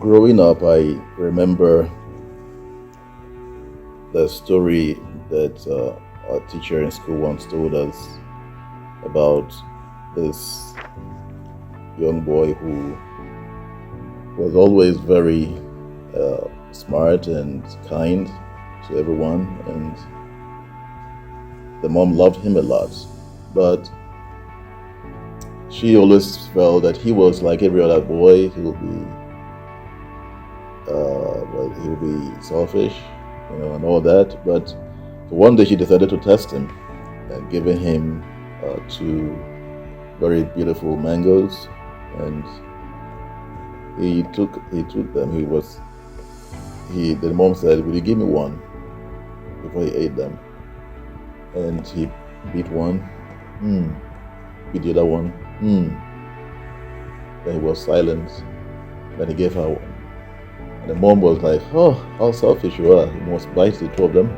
Growing up, I remember the story that a teacher in school once told us about this young boy who was always very smart and kind to everyone, and the mom loved him a lot. But she always felt that he was like every other boy. He would be selfish, and all that. But one day she decided to test him and giving him two very beautiful mangoes, and he took them. The mom said, "Will you give me one?" Before he ate them, and he beat one, beat the other one. Then he was silent. Then he gave her one. And the mom was like, "Oh, how selfish you are. You must bite the two of them."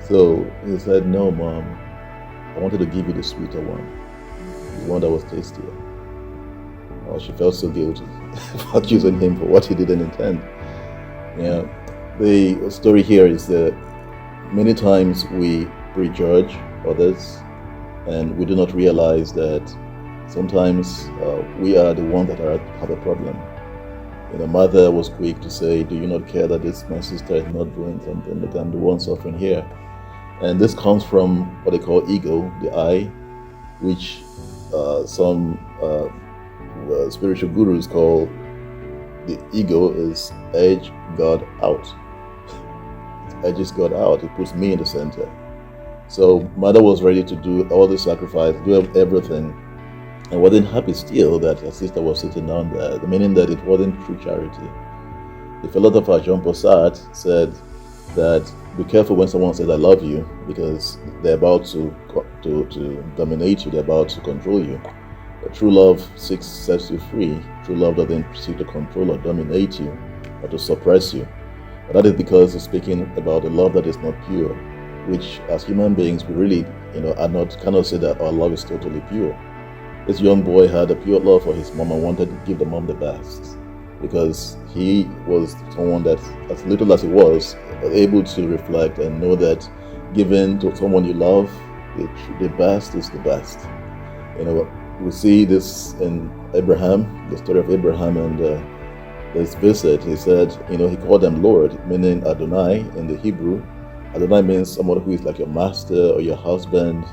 So he said, "No, mom. I wanted to give you the sweeter one. The one that was tastier." Oh, she felt so guilty for choosing him for what he didn't intend. Yeah. The story here is that many times we prejudge others and we do not realize that sometimes we are the ones that have a problem. Mother was quick to say, "Do you not care that my sister is not doing something? Look, I'm the one suffering here." And this comes from what they call ego, the I, which some spiritual gurus call the ego is edge God out. It edges God out. It puts me in the center. So mother was ready to do all the sacrifice, do everything, and wasn't happy still that her sister was sitting down there, meaning that it wasn't true charity. The philosopher Jean Paul Sartre said that be careful when someone says "I love you," because they're about to dominate you, they're about to control you. But true love sets you free. True love doesn't seek to control or dominate you or to suppress you. But that is because it's speaking about a love that is not pure, which as human beings we really cannot say that our love is totally pure. This young boy had a pure love for his mom and wanted to give the mom the best, because he was someone that, as little as he was able to reflect and know that giving to someone you love, the best is the best. We see this in Abraham, the story of Abraham, and this visit. He said, he called them Lord, meaning Adonai in the Hebrew. Adonai means someone who is like your master or your husband,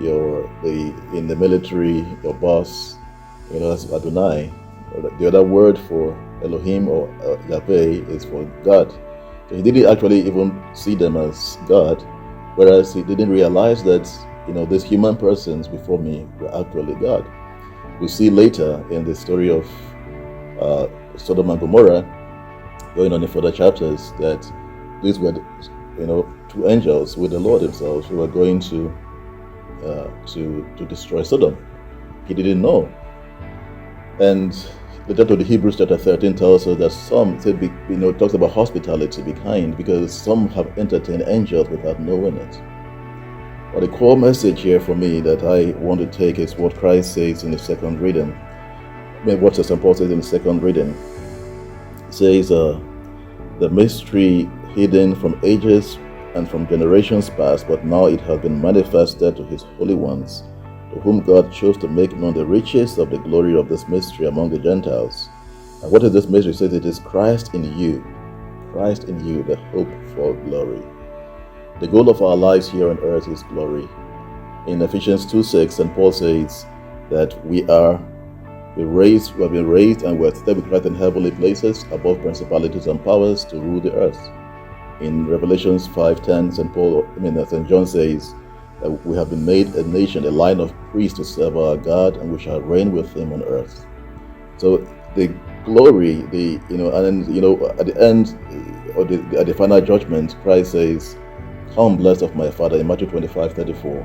in the military, your boss. That's Adonai. The other word for Elohim or Yahweh is for God. So he didn't actually even see them as God, whereas he didn't realize that these human persons before me were actually God. We see later in the story of Sodom and Gomorrah, going on in further chapters, that these were two angels with the Lord himself who were going to destroy Sodom. He didn't know. And the chapter of the Hebrews chapter 13 tells us that some talks about hospitality, be kind, because some have entertained angels without knowing it. But the core message here for me that I want to take is what Christ says in the second reading. What St. Paul says in the second reading. It says, the mystery hidden from ages and from generations past, but now it has been manifested to his holy ones, to whom God chose to make known the riches of the glory of this mystery among the Gentiles. And what is this mystery? It says it is Christ in you, the hope for glory. The goal of our lives here on earth is glory. In Ephesians 2:6, St. Paul says that we have been raised and we're seated with Christ in heavenly places above principalities and powers to rule the earth. In Revelations 5:10, St. John says that we have been made a nation, a line of priests to serve our God, and we shall reign with him on earth. So the glory, at the end, or at the final judgment, Christ says, "Come, blessed of my Father," in Matthew 25:34.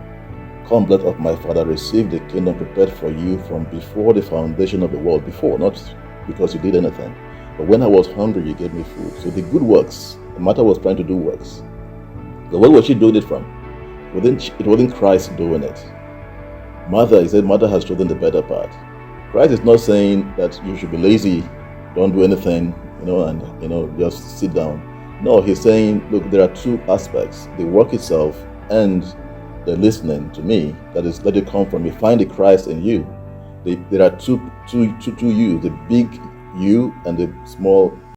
"Come, blessed of my Father, receive the kingdom prepared for you from before the foundation of the world." Before, not because you did anything, but when I was hungry, you gave me food. So the good works, Martha was trying to do works. So where was she doing it from? It wasn't Christ doing it. He said, Martha has chosen the better part. Christ is not saying that you should be lazy don't do anything, and just sit down. No, he's saying, look, there are two aspects: the work itself and the listening to me. That is, let it come from me. Find the Christ in you. There are two you: the big you and the small